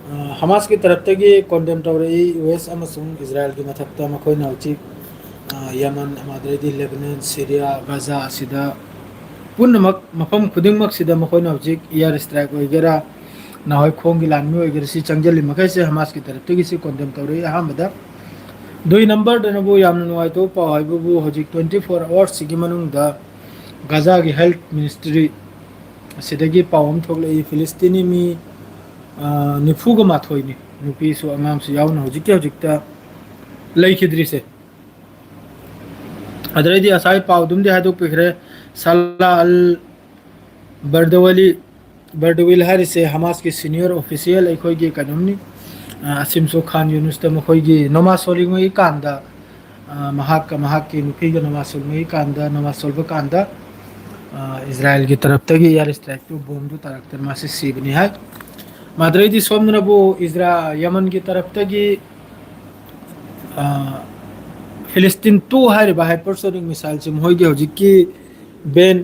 Hamas की तरफ तगी कॉन्डेम तौरई US अमसुंग Israel की मथक्ता मखोइना उचिक यमन अमादरेदी लेबनान सीरिया गाजा असिदा पुनमक मफम खुदिंगमक सिदा मखोइना उचिक एयर स्ट्राइक वगैरह नाहोय खोंगी लानमी वगैरह सी चंगजली मखै से हमास की तरफ तगी सी कॉन्डेम तौरई अहमदा दुई नंबर दनबु यामन नुवाइतो पाइबु होजिक 24 आवर्स सिगी मनुंगदा गाजा की हेल्थ मिनिस्ट्री सिदगी पावम थोगले फिलिस्तीनी मी निफुगा माथोइनी नुपीसु अंगामसु यावना होजिकता लेखिद्रिसे अदरैदी असाई पावदुमदे हादोक पिखरे सल्ला अल बर्दवली बर्दविल हारिसे हमास की सीनियर ऑफिशियल अखोइगी कनुमनी असिमसु खान यूनुस त मखोइगी नमाज सोलिंगई कांदा महाक की नुपीगा नमाज सोलिंगई कांदा नमाज सोलबा कांदा इजराइल की तरफ तगी यार स्ट्राइक तो बॉम्ब तरक्तर मासे सीबनी है मादरेदी सोमनबो इजरा यमन की तरफ तगी फिलिस्तीन टू है हाइपरसोनिक मिसाइल से मोहगे हजिकी बेन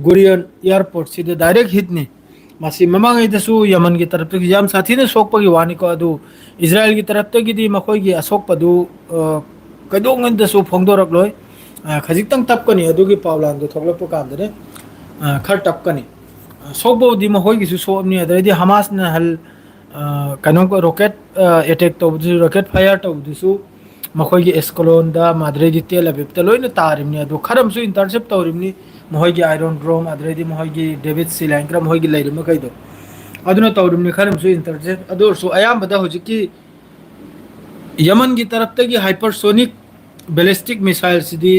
गुरियन एयरपोर्ट से डायरेक्ट हिटनी मासी ममांगैदसु यमन की तरफ तगी याम साथीने सोकपगी वानिको अदु इजराइल की तरफ तगी मखोइगी असोकपदु कदोंगंदसु फोंदोरकलोय खजितंग तपकनी अदुगी पावलांदो थोगलपो कांदने खर टपकनी सोबोदी मखोइगिसु सोबनी अदरैदी हमास ने हल कनो को रॉकेट अटैक तौबदु रॉकेट फायर तौबदुसु मखोइगी एस्कोलोन दा मादरेदी तेल अबिबत लोइना तारिमनी अदु खरमसु इंटरसेप्ट तौरिमनी मखोइगी आयरन ड्रोम अदरैदी मखोइगी डेविड सी लाइनक्रा मखोइगी लेरिम कइदो अदुना तौरिमनी खरमसु इंटरसेप्ट अदुरसु अयामबदा होजिकी यमन की तरफ तगी हाइपरसोनिक बैलिस्टिक मिसाइल सिदी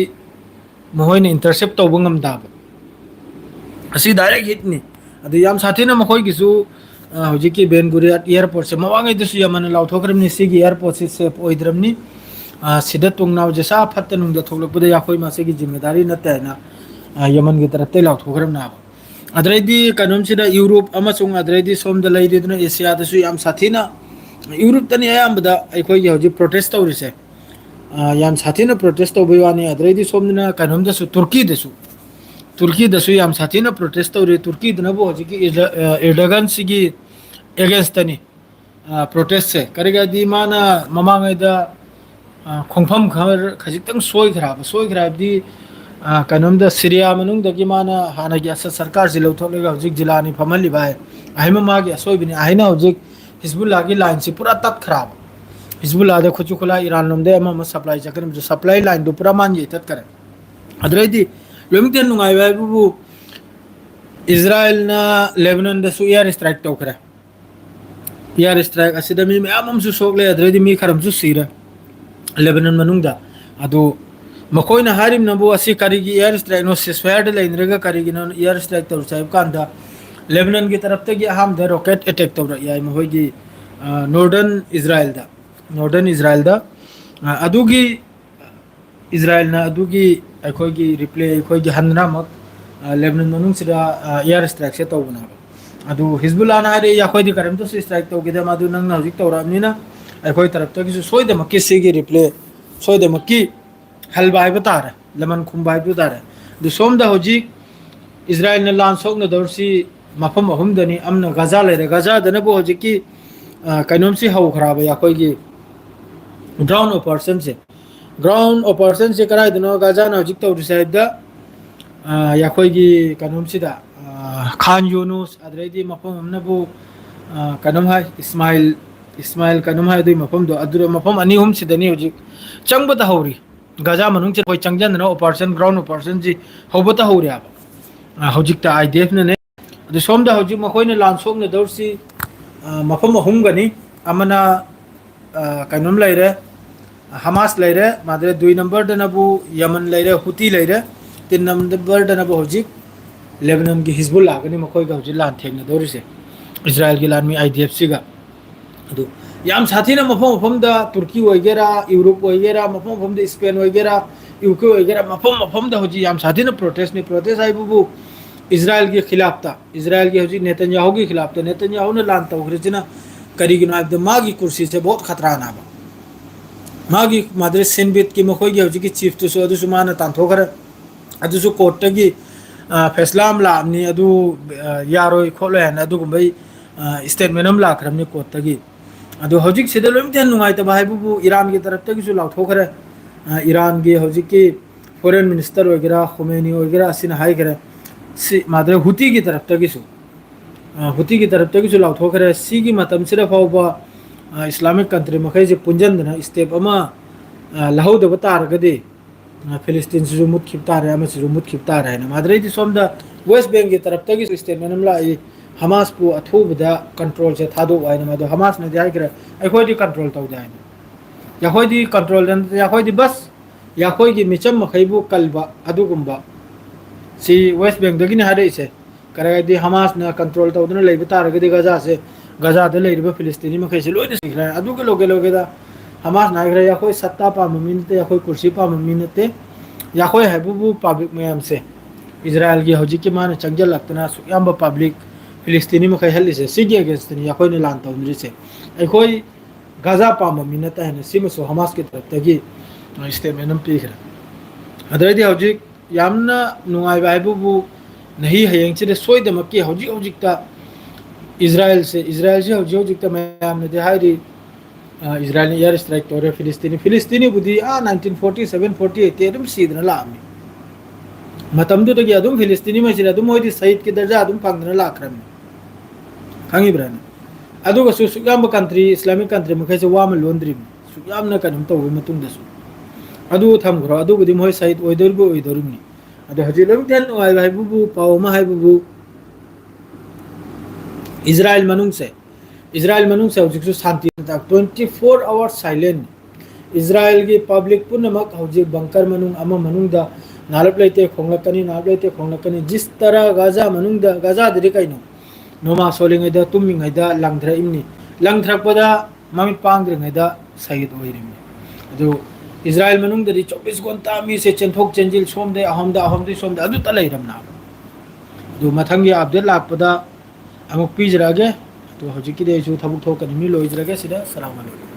मखोइना इंटरसेप्ट तौब ngam असी डायरेक्ट हिटनी अदु याम साथीना मखोइगिसु होजिकी बेन गुरियन एयरपोर्ट से मवांगैदसु यमन लाउथोखरमनी सिगी एयरपोर्ट से सेफ ओइद्रमनी सिदा तुंगनाव जैसा फत्तनुंग द थोलपुद याखोई मासे की जिम्मेदारी नते ना यमन की तरफ ते लाउथोखरम ना अदरैदी कनुम सिदा यूरोप अमसुंग अदरैदी सोम द लैदिदुना एशिया दसु याम साथीना यूरोप तनी अयामबदा अखोई होजि प्रोटेस्ट तौरिसे याम साथीना प्रोटेस्ट तौबैवानी अदरैदी सोमना कनुम दसु तुर्की दसु याम साथीना प्रोटेस्ट तौरि तुर्की दनबो होजिकी एर्डोगन सिगी एगेंस्ट तनी प्रोटेस्ट से करेगा दी माना ममांगैदा खोंफम खबर खजितंग सोइखराबदी कनोमदा सीरिया मनुंगदगी माना हानागी अस सरकार से लौथोलेगा होजिक जिलानी फमली भाई अहिमा मागी असोइबिनी अहिना होजिक हिजबुल्लाह की लाइन से पूरा तत खराब हिजबुल्लाह दे खुचु खुला ईरान लोमदे अमा सप्लाई चकन जो सप्लाई लाइन दो पूरा मान ये तत करे अदरैदी लोमिते नुंगाई बाबू इजराइल ना लेबनान दसु एयर स्ट्राइक तौखरे एयर स्ट्राइक असिदा मी मयामसु सोगले अदरैदी मी खरमसु सीरा लेबनान मनुंगदा अदु मखोइना हारिम नबु असि करिगी एयर स्ट्राइक नो सिसफायर दे लेनरेगा करिगी नो एयर स्ट्राइक तौर साहिब कांदा लेबनान की तरफ तगी अहम द रॉकेट अटैक तौर याय महोइगी नॉर्दर्न इजराइल दा अदुगी इजराइल ना अदुगी अखोइगी रिप्ले अखोइगी हनरामक लेबनान मनुंग सिदा एयर स्ट्राइक से तौबना अदु हिजबुल्लाह ना रे याखोइदी करम तो स्ट्राइक तौगिदा मादु नंग ना हजिक तौरामनिना अखोइ तरफ तगी सोइदमकी सिगी रिप्ले सोइदमकी हलबाई बतारे लमन खुमबाई बतारे दु सोमदा होजिक इजराइल ने लान सोक न दौरसी मफम अहुमदनी अमना गाजा लेरे गाजा दनबो होजिकी कइनोम सी हौ खराब याखोइगी ग्राउंड ऑपरेशन से कराई दनो गाजा ना होजिक तौर साहिबदा याखोइगी कइनोम सिदा खान यूनुस अदरैदी मफम हमनबो कइनोम हाय इस्माइल कइनोम हाय दुई मफम दो अदुर मफम अनि हुम सिदनी होजिक चंगबता हौरी गाजा मनुंग से कोई चंगजन न ऑपरेशन ग्राउंड ऑपरेशन जी होबता हौरी अब होजिक ता आईडीएफ ने अदु सोमदा होजिक मखोइने लानसोक ने दौरसी मफम हुमगनी अमना कइनोम लैरे हमास लैरे मादरे दुई नंबर दनबु यमन लैरे हुती लैरे तीन नंबर दनबु होजिक लेबनान की हिजबुल्लाह गनी मखोइगा होजिक लान थेंगना दौरिसे इजराइल की लानमी आईडीएफ सिगा अदु याम साथीना मफम दा तुर्की वगैरह यूरोप वगैरह मफम दा स्पेन वगैरह यूके वगैरह मफम दा होजी याम साथीना प्रोटेस्ट आई बुबु इजराइल के खिलाफ था इजराइल के होजी नेतन्याहू के खिलाफ था नेतन्याहू ने लान तौखरिजना करिगिनो आबद मागी कुर्सी से बहुत खतरा ना बा मागी मादरे सेनबित की मखोई होजी की चीफ तो सो अदुसु माना तांथोखर अदुसु कोर्ट की फैसला लामनी अदु यारोय खोलो है अदुगुंबै स्टेटमेंट हम लाखरमने कोर्टगी अदो हौजिक सिदा लोमते नुंगाइता बाहाइबु ईरान की तरफ लाउथोखरे ईरान की हौजिक की फॉरेन मिनिस्टर वगैरह खुमैनी वगैरह असिन हाइगरे सी मादरे हुती की तरफ हुती की तरफ लाउथोखरे सी की मतम सिदा फाउबा इस्लामिक कंट्री मखै जे पुंजन स्टेप अमा लहौदब तारगदि फिलिस्तीन से मुत खिपता रहे हमें से मुत खिपता रहे ना मादरे दी सोमदा वेस्ट बैंक की तरफ स्टेटमेंट हम लाई हमास पु अथुबदा कंट्रोल से थादो वाइना मदो हमास ने जाय करे अखोदी कंट्रोल तौ जाय याखोदी कंट्रोल दन याखोदी बस याखोदी मिचम मखैबु कलबा अदुगुंबा सी वेस्ट बैंक दगिन हादे से करगदि हमास ने कंट्रोल तौदन लेब तारगदि गजा दे लेरिबा फिलिस्तीनी मखै से लोइने सिखरा अदुगे लोगे दा हमास नाइग्रा याखोई सत्ता पाम मिनते याखोई कुर्सी पाम मिनते याखोई हैबुबु पब्लिक मयाम से इजराइल की हौजी की मान चंगल लगतना सुयाम पब्लिक फिलिस्तीनी मखै हल्ली से सिगे अगेंस्ट नि याखोई ने लान तौनरि से अखोई गजा पाम मिनता है सिमसो हमास की तरफ तगी स्टेटमेंट हम पीखरा अदरदि हौजी यामना नुंगाइ बाइबुबु नहीं हयंग से सोइदमकी हौजी हौजिकता इजराइल से हौजी हौजिकता मयाम ने हाइरी इजराइल ने एयर स्ट्राइक तौर फिलिस्तीनी बुद्धि 1947 48 एकदम सीधना लामी मतमदुदगी अदुम फिलिस्तीनी मसिर अदुम होइदि सईद की दर्जा अदुम फंगना लाखरम खंगी ब्रान अदुगा सुयाम कंट्री इस्लामिक कंट्री मखैसे वाम लोंद्री सुयाम न कनम तौ मतुंग दसु अदु थमग्रो अदु बुद्धि मोय सईद ओइदोरबु ओइदोरमनि अदु हजिलम देन ओइ भाइबुबु पावमा हाइबुबु इजराइल मनुंग से हौजिक शांति 24 आवर्स साइलेंट इजराइल की पब्लिक पुनमक हौजिक बंकर मनुंग नालप लेते खोंगलकनी जिस तरह गाजा दे कइनो नोमा सोलिंगैदा तुमिंगैदा लंगथरपदा ममित पांग्रिंगैदा सहीद ओइरिमि अदु इजराइल मनुंग दि 24 घंटा मी से चेंथोक चेंजिल सोमदे अहमदा सोमदे अदु तलैरमना अदु मथंगी अपडेट लापदा अमुक पीजरागे तो हजिकी दे जो थबुक थोकनी मी लोइजरागे सिदा सलाम अलैकुम।